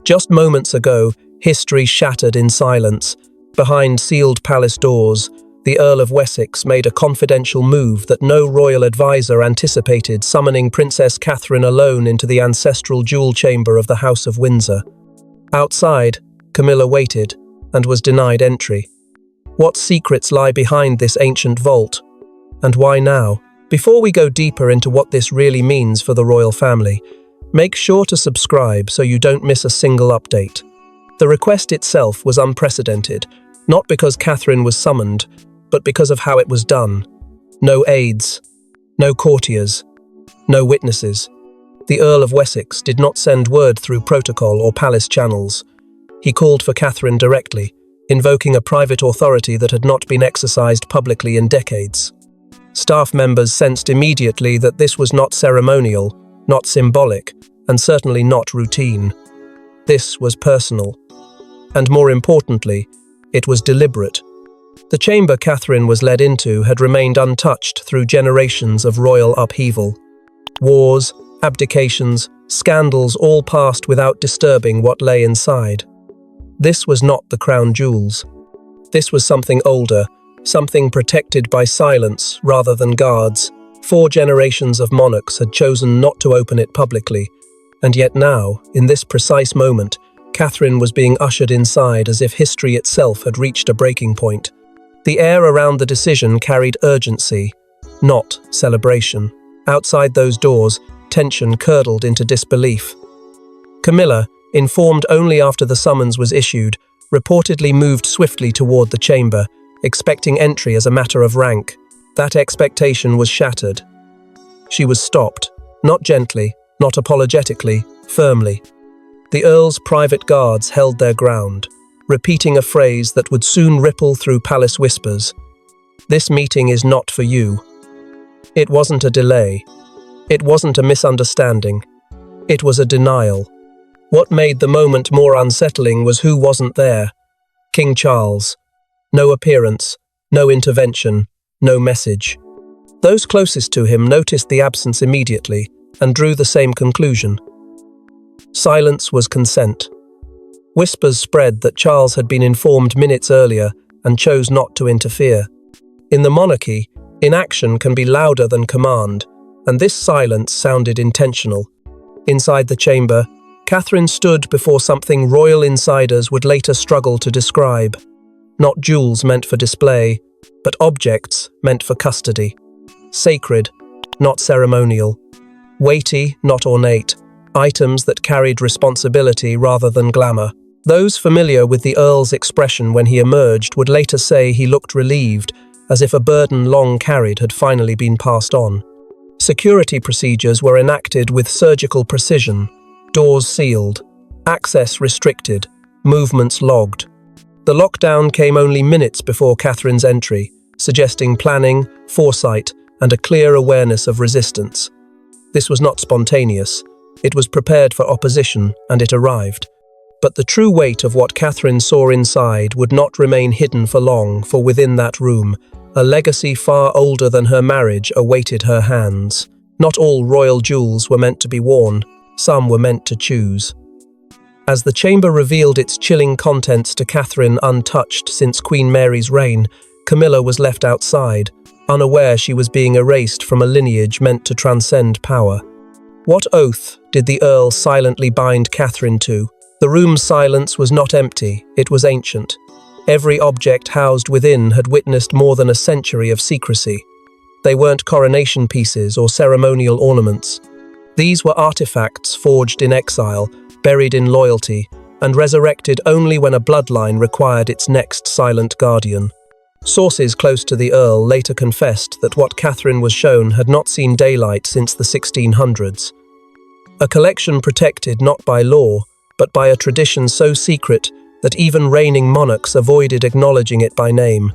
Just moments ago, history shattered in silence. Behind sealed palace doors, the Earl of Wessex made a confidential move that no royal advisor anticipated, summoning Princess Catherine alone into the ancestral jewel chamber of the House of Windsor. Outside, Camilla waited and was denied entry. What secrets lie behind this ancient vault? And why now? Before we go deeper into what this really means for the royal family, make sure to subscribe so you don't miss a single update. The request itself was unprecedented, not because Catherine was summoned, but because of how it was done. No aides, no courtiers, no witnesses. The Earl of Wessex did not send word through protocol or palace channels. He called for Catherine directly, invoking a private authority that had not been exercised publicly in decades. Staff members sensed immediately that this was not ceremonial, not symbolic, and certainly not routine. This was personal. And more importantly, it was deliberate. The chamber Catherine was led into had remained untouched through generations of royal upheaval. Wars, abdications, scandals all passed without disturbing what lay inside. This was not the crown jewels. This was something older, something protected by silence rather than guards. 4 generations of monarchs had chosen not to open it publicly, and yet now, in this precise moment, Catherine was being ushered inside as if history itself had reached a breaking point. The air around the decision carried urgency, not celebration. Outside those doors, tension curdled into disbelief. Camilla, informed only after the summons was issued, reportedly moved swiftly toward the chamber, expecting entry as a matter of rank. That expectation was shattered. She was stopped, not gently, not apologetically, firmly. The Earl's private guards held their ground, repeating a phrase that would soon ripple through palace whispers. "This meeting is not for you." It wasn't a delay. It wasn't a misunderstanding. It was a denial. What made the moment more unsettling was who wasn't there. King Charles. No appearance, no intervention, no message. Those closest to him noticed the absence immediately and drew the same conclusion. Silence was consent. Whispers spread that Charles had been informed minutes earlier and chose not to interfere. In the monarchy, inaction can be louder than command, and this silence sounded intentional. Inside the chamber, Catherine stood before something royal insiders would later struggle to describe. Not jewels meant for display, but objects meant for custody. Sacred, not ceremonial. Weighty, not ornate. Items that carried responsibility rather than glamour. Those familiar with the Earl's expression when he emerged would later say he looked relieved, as if a burden long carried had finally been passed on. Security procedures were enacted with surgical precision, doors sealed, access restricted, movements logged. The lockdown came only minutes before Catherine's entry, suggesting planning, foresight, and a clear awareness of resistance. This was not spontaneous. It was prepared for opposition, and it arrived. But the true weight of what Catherine saw inside would not remain hidden for long, for within that room, a legacy far older than her marriage awaited her hands. Not all royal jewels were meant to be worn, some were meant to choose. As the chamber revealed its chilling contents to Catherine untouched since Queen Mary's reign, Camilla was left outside, unaware she was being erased from a lineage meant to transcend power. What oath did the Earl silently bind Catherine to? The room's silence was not empty, it was ancient. Every object housed within had witnessed more than a century of secrecy. They weren't coronation pieces or ceremonial ornaments. These were artifacts forged in exile, buried in loyalty, and resurrected only when a bloodline required its next silent guardian. Sources close to the Earl later confessed that what Catherine was shown had not seen daylight since the 1600s. A collection protected not by law, but by a tradition so secret that even reigning monarchs avoided acknowledging it by name.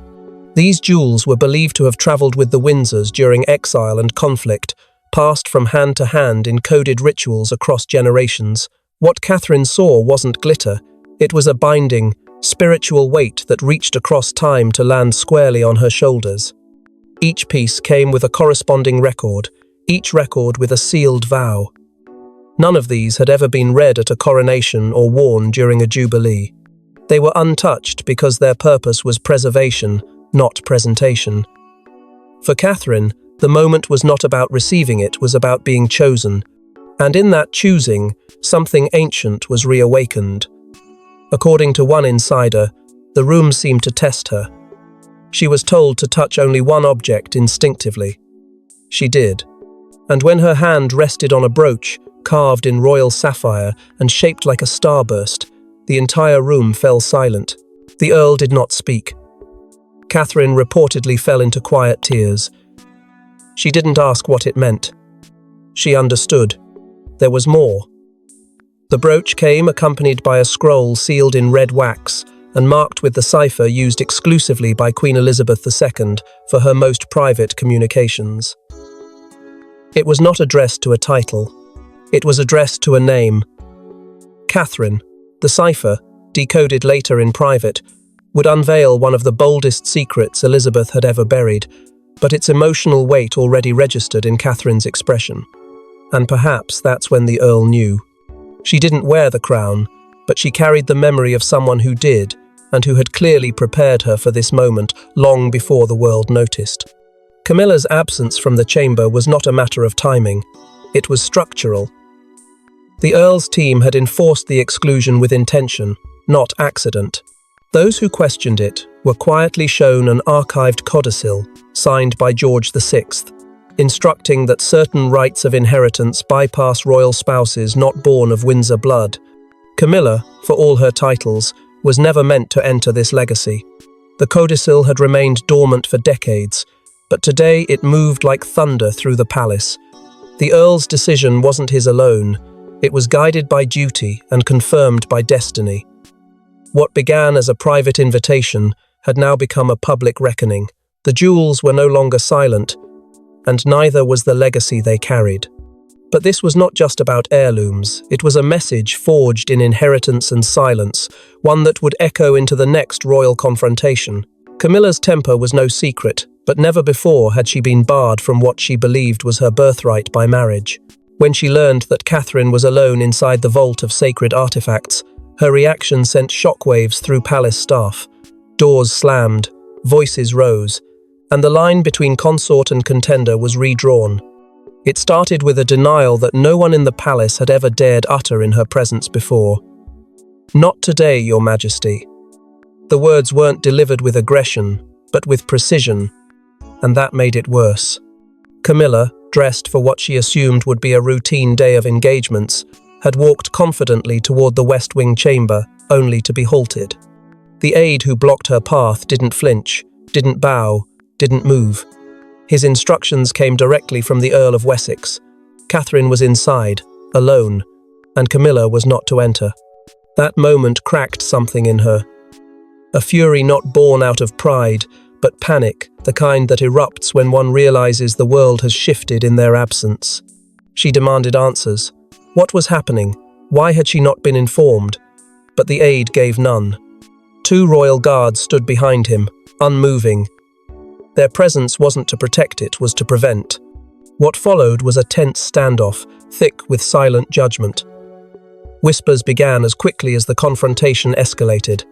These jewels were believed to have travelled with the Windsors during exile and conflict, passed from hand to hand in coded rituals across generations. What Catherine saw wasn't glitter, it was a binding, spiritual weight that reached across time to land squarely on her shoulders. Each piece came with a corresponding record, each record with a sealed vow. None of these had ever been read at a coronation or worn during a jubilee. They were untouched because their purpose was preservation, not presentation. For Catherine, the moment was not about receiving it, was about being chosen. And in that choosing, something ancient was reawakened. According to one insider, the room seemed to test her. She was told to touch only one object instinctively. She did. And when her hand rested on a brooch, carved in royal sapphire and shaped like a starburst, the entire room fell silent. The Earl did not speak. Catherine reportedly fell into quiet tears. She didn't ask what it meant. She understood. There was more. The brooch came accompanied by a scroll sealed in red wax and marked with the cipher used exclusively by Queen Elizabeth II for her most private communications. It was not addressed to a title. It was addressed to a name. Catherine. The cipher, decoded later in private, would unveil one of the boldest secrets Elizabeth had ever buried, but its emotional weight already registered in Catherine's expression. And perhaps that's when the Earl knew. She didn't wear the crown, but she carried the memory of someone who did, and who had clearly prepared her for this moment long before the world noticed. Camilla's absence from the chamber was not a matter of timing. It was structural. The Earl's team had enforced the exclusion with intention, not accident. Those who questioned it were quietly shown an archived codicil signed by George VI, instructing that certain rights of inheritance bypass royal spouses not born of Windsor blood. Camilla, for all her titles, was never meant to enter this legacy. The codicil had remained dormant for decades, but today it moved like thunder through the palace. The Earl's decision wasn't his alone. It was guided by duty and confirmed by destiny. What began as a private invitation had now become a public reckoning. The jewels were no longer silent, and neither was the legacy they carried. But this was not just about heirlooms. It was a message forged in inheritance and silence, one that would echo into the next royal confrontation. Camilla's temper was no secret, but never before had she been barred from what she believed was her birthright by marriage. When she learned that Catherine was alone inside the vault of sacred artifacts, her reaction sent shockwaves through palace staff. Doors slammed, voices rose, and the line between consort and contender was redrawn. It started with a denial that no one in the palace had ever dared utter in her presence before. "Not today, Your Majesty." The words weren't delivered with aggression, but with precision, and that made it worse. Camilla, dressed for what she assumed would be a routine day of engagements, had walked confidently toward the West Wing chamber, only to be halted. The aide who blocked her path didn't flinch, didn't bow, didn't move. His instructions came directly from the Earl of Wessex. Catherine was inside, alone, and Camilla was not to enter. That moment cracked something in her. A fury not born out of pride, but panic, the kind that erupts when one realizes the world has shifted in their absence. She demanded answers. What was happening? Why had she not been informed? But the aide gave none. 2 royal guards stood behind him, unmoving. Their presence wasn't to protect, it was to prevent. What followed was a tense standoff, thick with silent judgment. Whispers began as quickly as the confrontation escalated.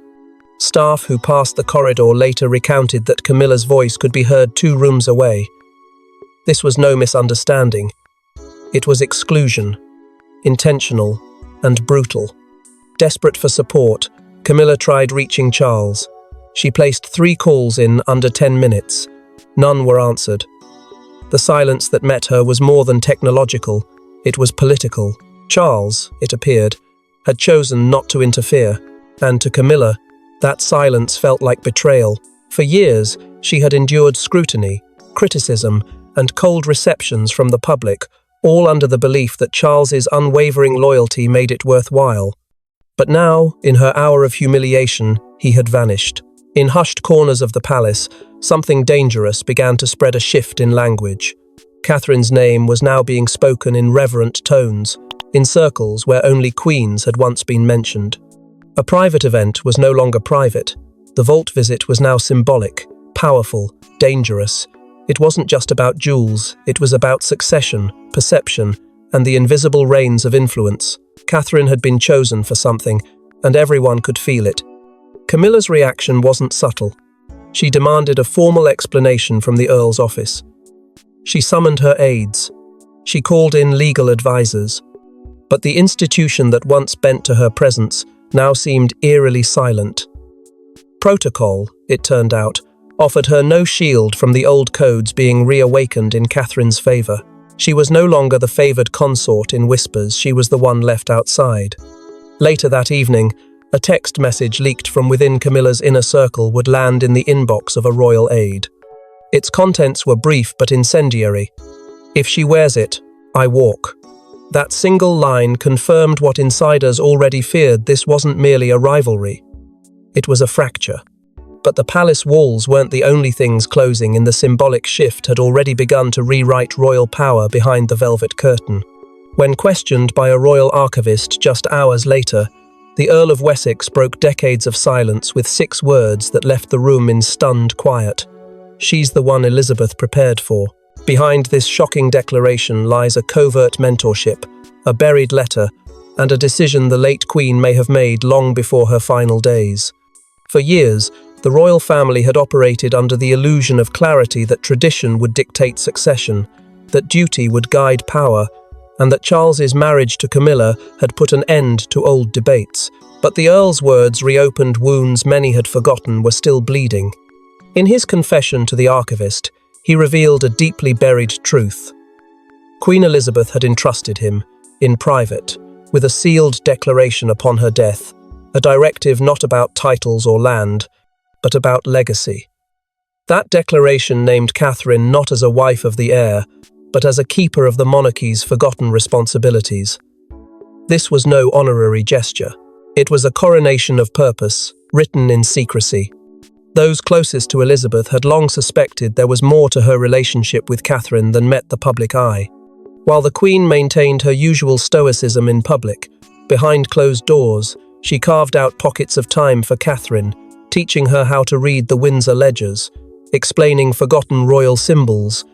Staff who passed the corridor later recounted that Camilla's voice could be heard 2 rooms away. This was no misunderstanding. It was exclusion, intentional and brutal. Desperate for support, Camilla tried reaching Charles. She placed 3 calls in under 10 minutes. None were answered. The silence that met her was more than technological, it was political. Charles, it appeared, had chosen not to interfere, and to Camilla, that silence felt like betrayal. For years, she had endured scrutiny, criticism, and cold receptions from the public, all under the belief that Charles's unwavering loyalty made it worthwhile. But now, in her hour of humiliation, he had vanished. In hushed corners of the palace, something dangerous began to spread, a shift in language. Catherine's name was now being spoken in reverent tones, in circles where only queens had once been mentioned. A private event was no longer private. The vault visit was now symbolic, powerful, dangerous. It wasn't just about jewels, it was about succession, perception, and the invisible reins of influence. Catherine had been chosen for something, and everyone could feel it. Camilla's reaction wasn't subtle. She demanded a formal explanation from the Earl's office. She summoned her aides. She called in legal advisors. But the institution that once bent to her presence now seemed eerily silent. Protocol, it turned out, offered her no shield from the old codes being reawakened in Catherine's favour. She was no longer the favoured consort in whispers, she was the one left outside. Later that evening, a text message leaked from within Camilla's inner circle would land in the inbox of a royal aide. Its contents were brief but incendiary. "If she wears it, I walk." That single line confirmed what insiders already feared. This wasn't merely a rivalry. It was a fracture. But the palace walls weren't the only things closing, and the symbolic shift had already begun to rewrite royal power behind the velvet curtain. When questioned by a royal archivist just hours later, the Earl of Wessex broke decades of silence with 6 words that left the room in stunned quiet. "She's the one Elizabeth prepared for." Behind this shocking declaration lies a covert mentorship, a buried letter, and a decision the late Queen may have made long before her final days. For years, the royal family had operated under the illusion of clarity, that tradition would dictate succession, that duty would guide power, and that Charles's marriage to Camilla had put an end to old debates. But the Earl's words reopened wounds many had forgotten were still bleeding. In his confession to the archivist, he revealed a deeply buried truth. Queen Elizabeth had entrusted him, in private, with a sealed declaration upon her death, a directive not about titles or land, but about legacy. That declaration named Catherine not as a wife of the heir, but as a keeper of the monarchy's forgotten responsibilities. This was no honorary gesture. It was a coronation of purpose, written in secrecy. Those closest to Elizabeth had long suspected there was more to her relationship with Catherine than met the public eye. While the Queen maintained her usual stoicism in public, behind closed doors, she carved out pockets of time for Catherine, teaching her how to read the Windsor ledgers, explaining forgotten royal symbols,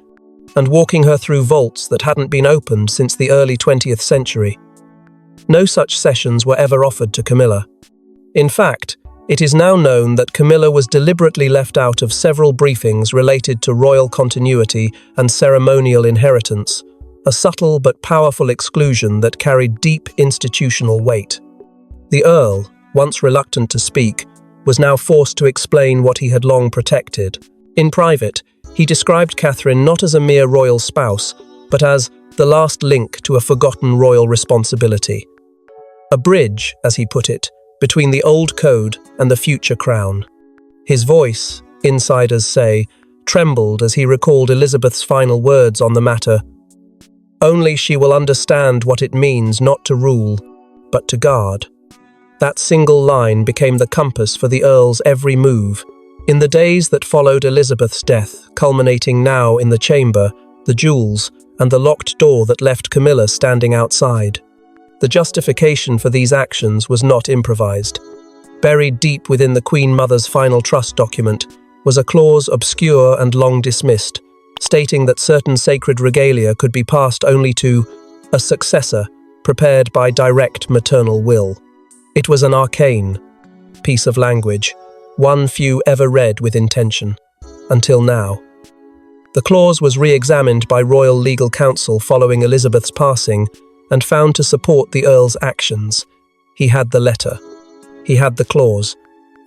and walking her through vaults that hadn't been opened since the early 20th century. No such sessions were ever offered to Camilla. In fact, it is now known that Camilla was deliberately left out of several briefings related to royal continuity and ceremonial inheritance, a subtle but powerful exclusion that carried deep institutional weight. The Earl, once reluctant to speak, was now forced to explain what he had long protected. In private, he described Catherine not as a mere royal spouse, but as the last link to a forgotten royal responsibility. A bridge, as he put it, between the old code and the future crown. His voice, insiders say, trembled as he recalled Elizabeth's final words on the matter. "Only she will understand what it means not to rule, but to guard." That single line became the compass for the Earl's every move. In the days that followed Elizabeth's death, culminating now in the chamber, the jewels, and the locked door that left Camilla standing outside. The justification for these actions was not improvised. Buried deep within the Queen Mother's final trust document was a clause obscure and long dismissed, stating that certain sacred regalia could be passed only to a successor prepared by direct maternal will. It was an arcane piece of language, one few ever read with intention, until now. The clause was re-examined by Royal Legal Counsel following Elizabeth's passing and found to support the Earl's actions. He had the letter, he had the clause,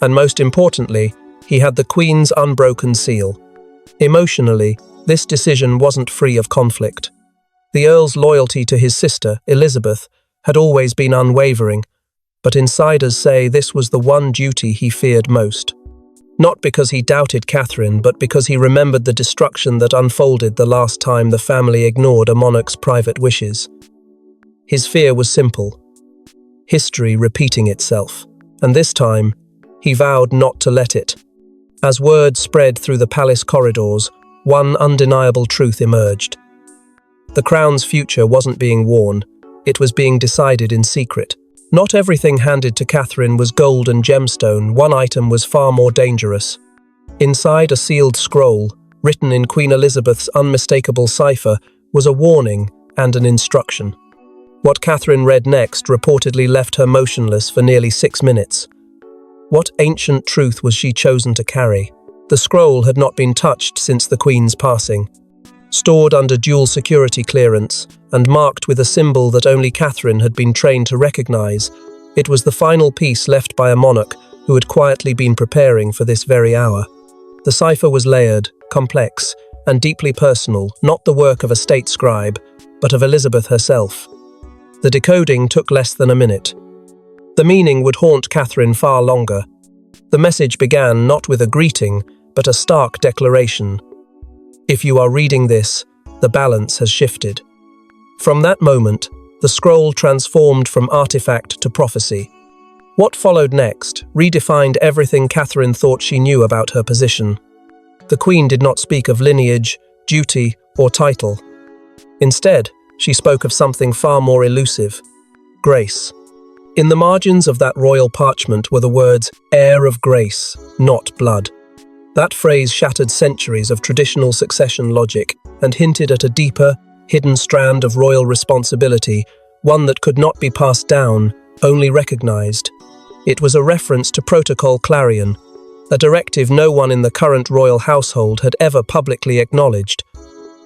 and most importantly, he had the Queen's unbroken seal. Emotionally, this decision wasn't free of conflict. The Earl's loyalty to his sister, Elizabeth, had always been unwavering, but insiders say this was the one duty he feared most. Not because he doubted Catherine, but because he remembered the destruction that unfolded the last time the family ignored a monarch's private wishes. His fear was simple: history repeating itself, and this time, he vowed not to let it. As word spread through the palace corridors, one undeniable truth emerged. The crown's future wasn't being worn, it was being decided in secret. Not everything handed to Catherine was gold and gemstone, one item was far more dangerous. Inside a sealed scroll, written in Queen Elizabeth's unmistakable cipher, was a warning and an instruction. What Catherine read next reportedly left her motionless for nearly 6 minutes. What ancient truth was she chosen to carry? The scroll had not been touched since the Queen's passing. Stored under dual security clearance and marked with a symbol that only Catherine had been trained to recognize, it was the final piece left by a monarch who had quietly been preparing for this very hour. The cipher was layered, complex, and deeply personal, not the work of a state scribe, but of Elizabeth herself. The decoding took less than a minute. The meaning would haunt Catherine far longer. The message began not with a greeting, but a stark declaration. If you are reading this, the balance has shifted. From that moment, the scroll transformed from artifact to prophecy. What followed next redefined everything Catherine thought she knew about her position. The Queen did not speak of lineage, duty, or title. Instead, she spoke of something far more elusive: grace. In the margins of that royal parchment were the words, "heir of grace, not blood." That phrase shattered centuries of traditional succession logic and hinted at a deeper, hidden strand of royal responsibility, one that could not be passed down, only recognized. It was a reference to Protocol Clarion, a directive no one in the current royal household had ever publicly acknowledged,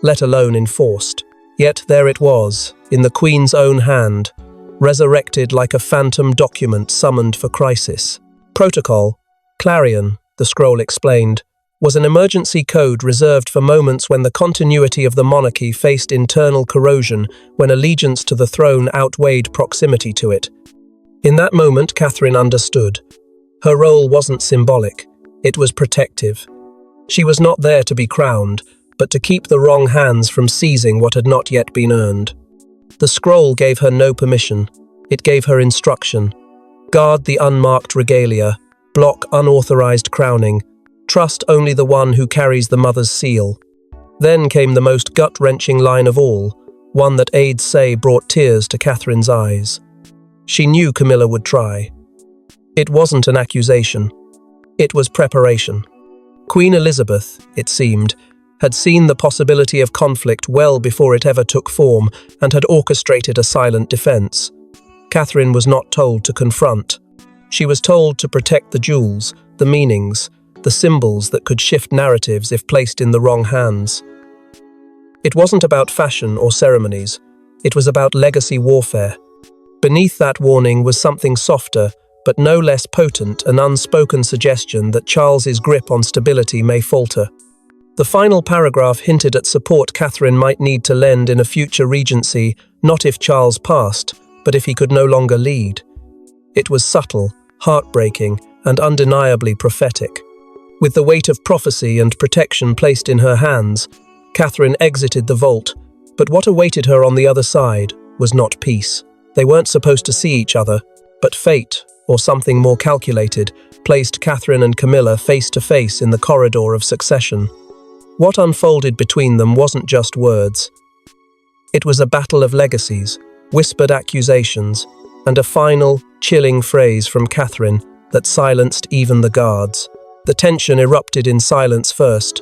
let alone enforced. Yet there it was, in the Queen's own hand, resurrected like a phantom document summoned for crisis. Protocol Clarion, the scroll explained, was an emergency code reserved for moments when the continuity of the monarchy faced internal corrosion, when allegiance to the throne outweighed proximity to it. In that moment, Catherine understood. Her role wasn't symbolic, it was protective. She was not there to be crowned, but to keep the wrong hands from seizing what had not yet been earned. The scroll gave her no permission, it gave her instruction. Guard the unmarked regalia, block unauthorized crowning, trust only the one who carries the mother's seal. Then came the most gut-wrenching line of all, one that aides say brought tears to Catherine's eyes. She knew Camilla would try. It wasn't an accusation. It was preparation. Queen Elizabeth, it seemed, had seen the possibility of conflict well before it ever took form and had orchestrated a silent defense. Catherine was not told to confront. She was told to protect the jewels, the meanings, the symbols that could shift narratives if placed in the wrong hands. It wasn't about fashion or ceremonies. It was about legacy warfare. Beneath that warning was something softer, but no less potent, an unspoken suggestion that Charles's grip on stability may falter. The final paragraph hinted at support Catherine might need to lend in a future regency, not if Charles passed, but if he could no longer lead. It was subtle, heartbreaking, and undeniably prophetic. With the weight of prophecy and protection placed in her hands, Catherine exited the vault, but what awaited her on the other side was not peace. They weren't supposed to see each other, but fate, or something more calculated, placed Catherine and Camilla face to face in the corridor of succession. What unfolded between them wasn't just words. It was a battle of legacies, whispered accusations, and a final, chilling phrase from Catherine that silenced even the guards. The tension erupted in silence first.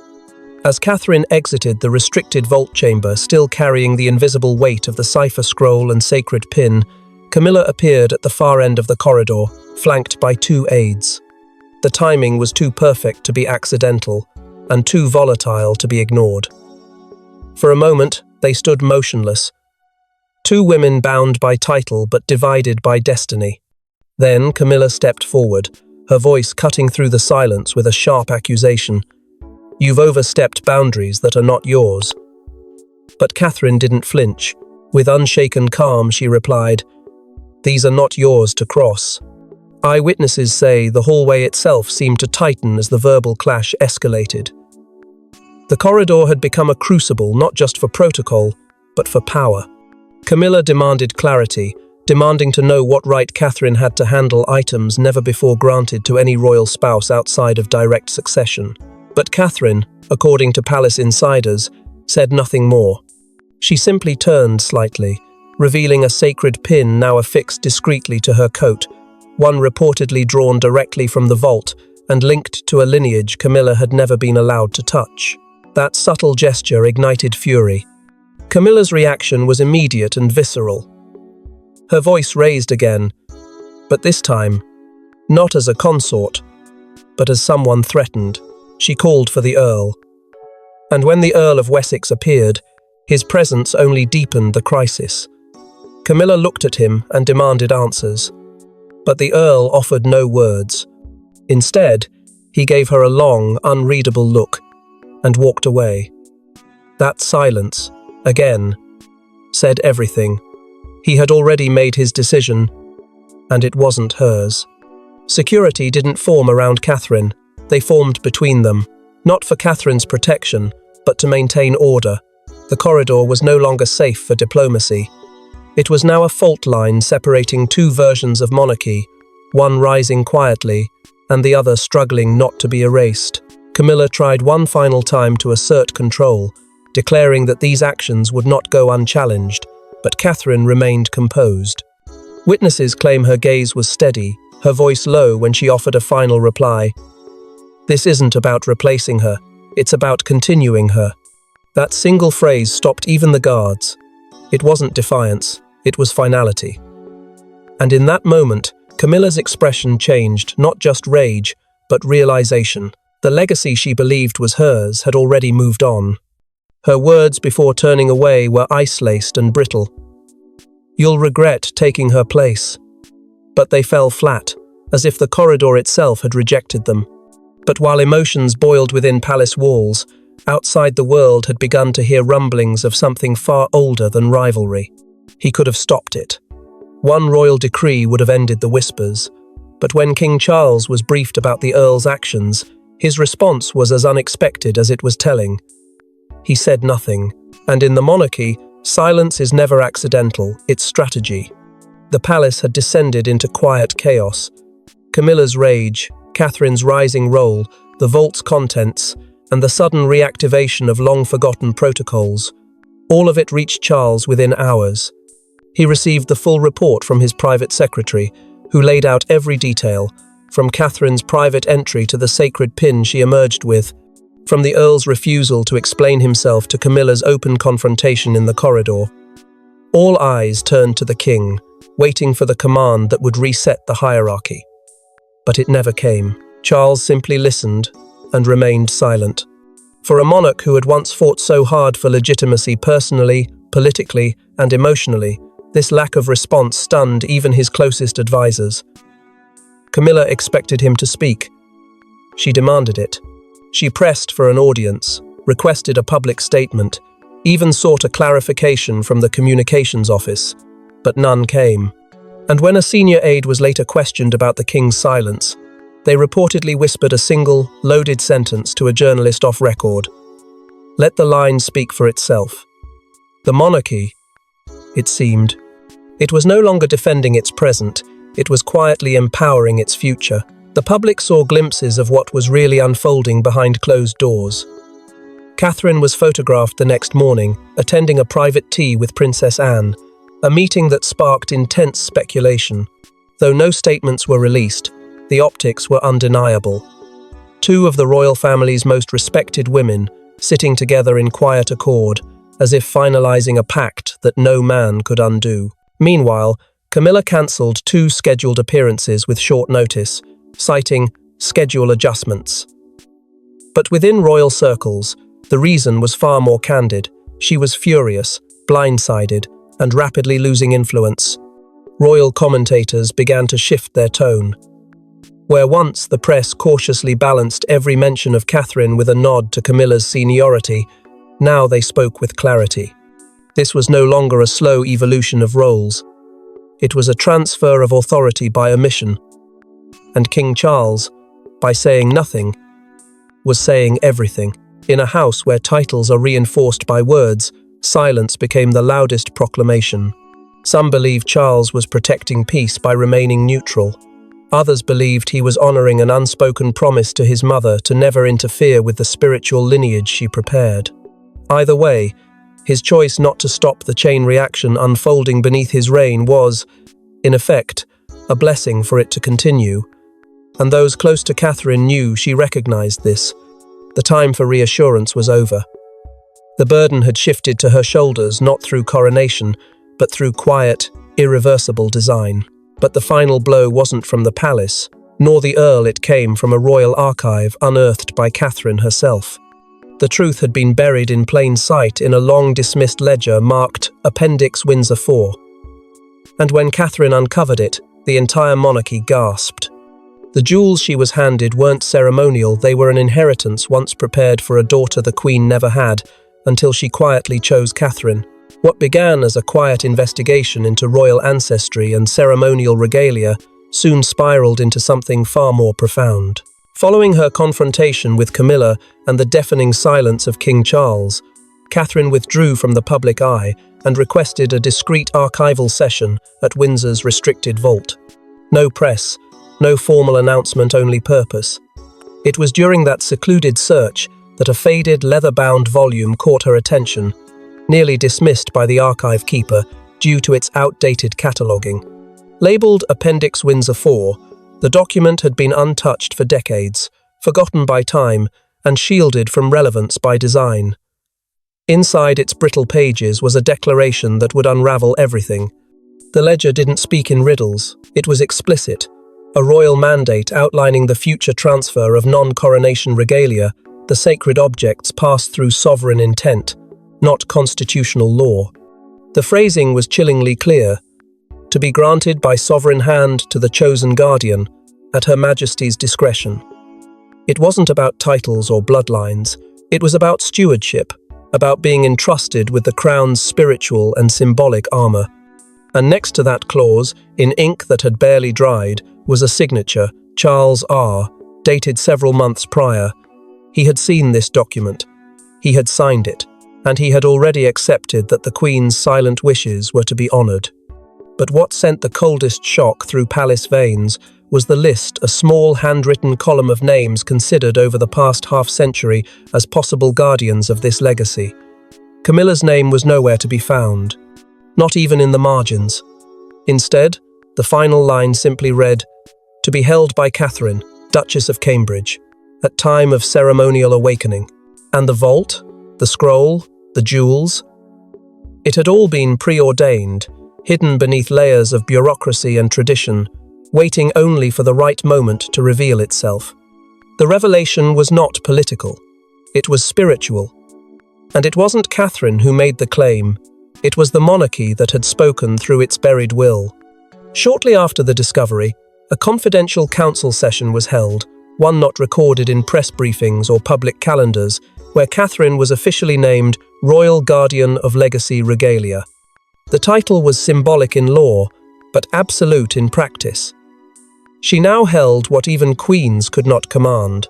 As Catherine exited the restricted vault chamber, still carrying the invisible weight of the cipher scroll and sacred pin, Camilla appeared at the far end of the corridor, flanked by 2 aides. The timing was too perfect to be accidental, and too volatile to be ignored. For a moment, they stood motionless. 2 women bound by title but divided by destiny. Then Camilla stepped forward, her voice cutting through the silence with a sharp accusation. "You've overstepped boundaries that are not yours." But Catherine didn't flinch. With unshaken calm, she replied, "These are not yours to cross." Eyewitnesses say the hallway itself seemed to tighten as the verbal clash escalated. The corridor had become a crucible not just for protocol, but for power. Camilla demanded clarity, demanding to know what right Catherine had to handle items never before granted to any royal spouse outside of direct succession. But Catherine, according to palace insiders, said nothing more. She simply turned slightly, revealing a sacred pin now affixed discreetly to her coat, one reportedly drawn directly from the vault and linked to a lineage Camilla had never been allowed to touch. That subtle gesture ignited fury. Camilla's reaction was immediate and visceral. Her voice raised again, but this time, not as a consort, but as someone threatened. She called for the Earl. And when the Earl of Wessex appeared, his presence only deepened the crisis. Camilla looked at him and demanded answers, but the Earl offered no words. Instead, he gave her a long, unreadable look and walked away. That silence, again, said everything. He had already made his decision, and it wasn't hers. Security didn't form around Catherine. They formed between them, not for Catherine's protection, but to maintain order. The corridor was no longer safe for diplomacy. It was now a fault line separating two versions of monarchy, one rising quietly, and the other struggling not to be erased. Camilla tried one final time to assert control, declaring that these actions would not go unchallenged, but Catherine remained composed. Witnesses claim her gaze was steady, her voice low when she offered a final reply. "This isn't about replacing her, it's about continuing her." That single phrase stopped even the guards. It wasn't defiance, it was finality. And in that moment, Camilla's expression changed, not just rage, but realization. The legacy she believed was hers had already moved on. Her words before turning away were ice-laced and brittle. "You'll regret taking her place." But they fell flat, as if the corridor itself had rejected them. But while emotions boiled within palace walls, outside the world had begun to hear rumblings of something far older than rivalry. He could have stopped it. One royal decree would have ended the whispers, but when King Charles was briefed about the Earl's actions, his response was as unexpected as it was telling. He said nothing, and in the monarchy, silence is never accidental, it's strategy. The palace had descended into quiet chaos. Camilla's rage, Catherine's rising role, the vault's contents, and the sudden reactivation of long-forgotten protocols, all of it reached Charles within hours. He received the full report from his private secretary, who laid out every detail, from Catherine's private entry to the sacred pin she emerged with, from the Earl's refusal to explain himself to Camilla's open confrontation in the corridor. All eyes turned to the king, waiting for the command that would reset the hierarchy. But it never came. Charles simply listened and remained silent. For a monarch who had once fought so hard for legitimacy personally, politically, and emotionally, this lack of response stunned even his closest advisors. Camilla expected him to speak. She demanded it. She pressed for an audience, requested a public statement, even sought a clarification from the communications office, but none came. And when a senior aide was later questioned about the king's silence, they reportedly whispered a single, loaded sentence to a journalist off record. Let the line speak for itself. The monarchy, it seemed, it was no longer defending its present, it was quietly empowering its future. The public saw glimpses of what was really unfolding behind closed doors. Catherine was photographed the next morning, attending a private tea with Princess Anne, a meeting that sparked intense speculation. Though no statements were released, the optics were undeniable. Two of the royal family's most respected women, sitting together in quiet accord, as if finalizing a pact that no man could undo. Meanwhile, Camilla cancelled 2 scheduled appearances with short notice, citing schedule adjustments. But within royal circles, the reason was far more candid. She was furious, blindsided, and rapidly losing influence. Royal commentators began to shift their tone. Where once the press cautiously balanced every mention of Catherine with a nod to Camilla's seniority, now they spoke with clarity. This was no longer a slow evolution of roles. It was a transfer of authority by omission. And King Charles, by saying nothing, was saying everything. In a house where titles are reinforced by words, silence became the loudest proclamation. Some believed Charles was protecting peace by remaining neutral. Others believed he was honoring an unspoken promise to his mother to never interfere with the spiritual lineage she prepared. Either way, his choice not to stop the chain reaction unfolding beneath his reign was, in effect, a blessing for it to continue. And those close to Catherine knew she recognized this. The time for reassurance was over. The burden had shifted to her shoulders not through coronation, but through quiet, irreversible design. But the final blow wasn't from the palace, nor the Earl. It came from a royal archive unearthed by Catherine herself. The truth had been buried in plain sight in a long-dismissed ledger marked Appendix Windsor 4. And when Catherine uncovered it, the entire monarchy gasped. The jewels she was handed weren't ceremonial, they were an inheritance once prepared for a daughter the Queen never had, until she quietly chose Catherine. What began as a quiet investigation into royal ancestry and ceremonial regalia soon spiraled into something far more profound. Following her confrontation with Camilla and the deafening silence of King Charles, Catherine withdrew from the public eye and requested a discreet archival session at Windsor's restricted vault. No press, no formal announcement, only purpose. It was during that secluded search that a faded, leather-bound volume caught her attention, nearly dismissed by the archive keeper due to its outdated cataloguing. Labelled Appendix Windsor 4, the document had been untouched for decades, forgotten by time, and shielded from relevance by design. Inside its brittle pages was a declaration that would unravel everything. The ledger didn't speak in riddles, it was explicit, a royal mandate outlining the future transfer of non-coronation regalia, the sacred objects passed through sovereign intent, not constitutional law. The phrasing was chillingly clear: to be granted by sovereign hand to the chosen guardian, at Her Majesty's discretion. It wasn't about titles or bloodlines, it was about stewardship, about being entrusted with the crown's spiritual and symbolic armor. And next to that clause, in ink that had barely dried, was a signature, Charles R., dated several months prior. He had seen this document. He had signed it, and he had already accepted that the Queen's silent wishes were to be honored. But what sent the coldest shock through palace veins was the list, a small handwritten column of names considered over the past half-century as possible guardians of this legacy. Camilla's name was nowhere to be found, not even in the margins. Instead, the final line simply read, "To be held by Catherine, Duchess of Cambridge, at time of ceremonial awakening." And the vault, the scroll, the jewels? It had all been preordained, hidden beneath layers of bureaucracy and tradition, waiting only for the right moment to reveal itself. The revelation was not political. It was spiritual. And it wasn't Catherine who made the claim. It was the monarchy that had spoken through its buried will. Shortly after the discovery, a confidential council session was held, one not recorded in press briefings or public calendars, where Catherine was officially named Royal Guardian of Legacy Regalia. The title was symbolic in law, but absolute in practice. She now held what even queens could not command: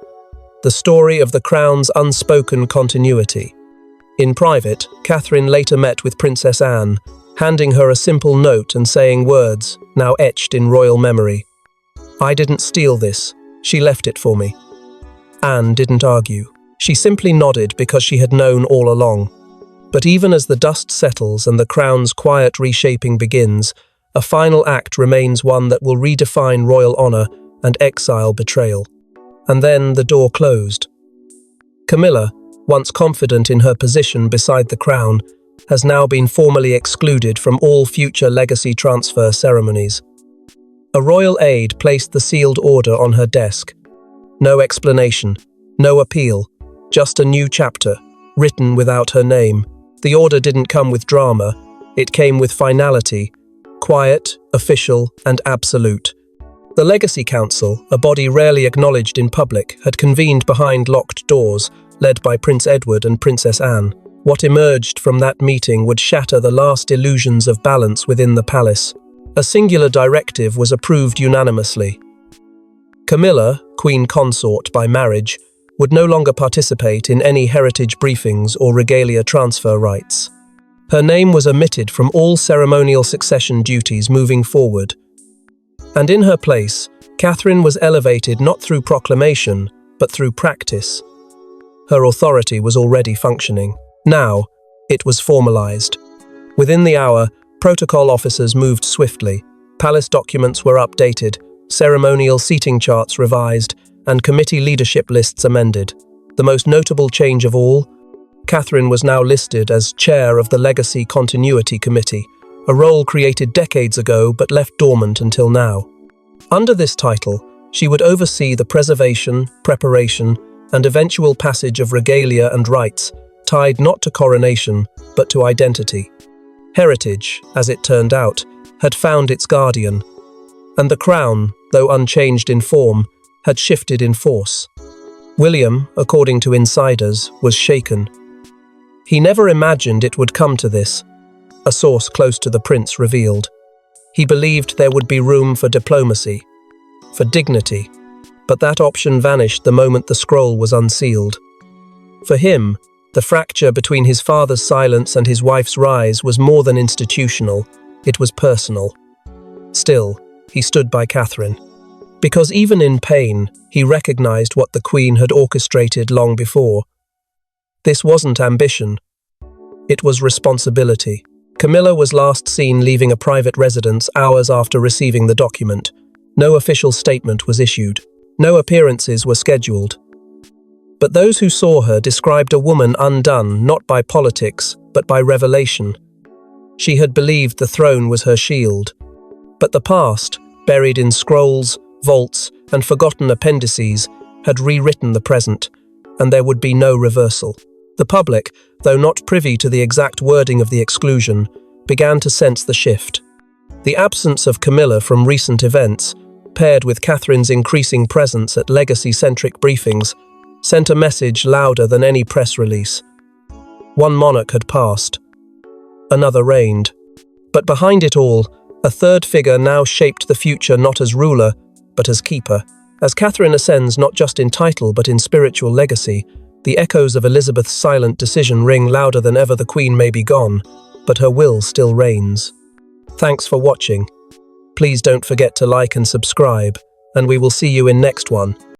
the story of the crown's unspoken continuity. In private, Catherine later met with Princess Anne, handing her a simple note and saying words, now etched in royal memory. "I didn't steal this, she left it for me." Anne didn't argue. She simply nodded because she had known all along. But even as the dust settles and the crown's quiet reshaping begins, a final act remains, one that will redefine royal honor and exile betrayal. And then the door closed. Camilla, once confident in her position beside the crown, has now been formally excluded from all future legacy transfer ceremonies. A royal aide placed the sealed order on her desk. No explanation, no appeal, just a new chapter, written without her name. The order didn't come with drama, it came with finality, quiet, official, and absolute. The Legacy Council, a body rarely acknowledged in public, had convened behind locked doors, led by Prince Edward and Princess Anne. What emerged from that meeting would shatter the last illusions of balance within the palace. A singular directive was approved unanimously. Camilla, Queen Consort by marriage, would no longer participate in any heritage briefings or regalia transfer rites. Her name was omitted from all ceremonial succession duties moving forward. And in her place, Catherine was elevated not through proclamation, but through practice. Her authority was already functioning. Now, it was formalized. Within the hour, protocol officers moved swiftly. Palace documents were updated, ceremonial seating charts revised, and committee leadership lists amended. The most notable change of all, Catherine was now listed as chair of the Legacy Continuity Committee, a role created decades ago but left dormant until now. Under this title, she would oversee the preservation, preparation, and eventual passage of regalia and rites tied not to coronation, but to identity. Heritage, as it turned out, had found its guardian, and the crown, though unchanged in form, had shifted in force. William, according to insiders, was shaken. He never imagined it would come to this, a source close to the prince revealed. He believed there would be room for diplomacy, for dignity, but that option vanished the moment the scroll was unsealed. For him, the fracture between his father's silence and his wife's rise was more than institutional, it was personal. Still, he stood by Catherine. Because even in pain, he recognized what the Queen had orchestrated long before. This wasn't ambition. It was responsibility. Camilla was last seen leaving a private residence hours after receiving the document. No official statement was issued. No appearances were scheduled. But those who saw her described a woman undone not by politics, but by revelation. She had believed the throne was her shield. But the past, buried in scrolls, vaults, and forgotten appendices, had rewritten the present, and there would be no reversal. The public, though not privy to the exact wording of the exclusion, began to sense the shift. The absence of Camilla from recent events, paired with Catherine's increasing presence at legacy-centric briefings, sent a message louder than any press release. One monarch had passed. Another reigned. But behind it all, a third figure now shaped the future not as ruler, but as keeper. As Catherine ascends not just in title but in spiritual legacy, the echoes of Elizabeth's silent decision ring louder than ever. The Queen may be gone, but her will still reigns. Thanks for watching. Please don't forget to like and subscribe, and we will see you in next one.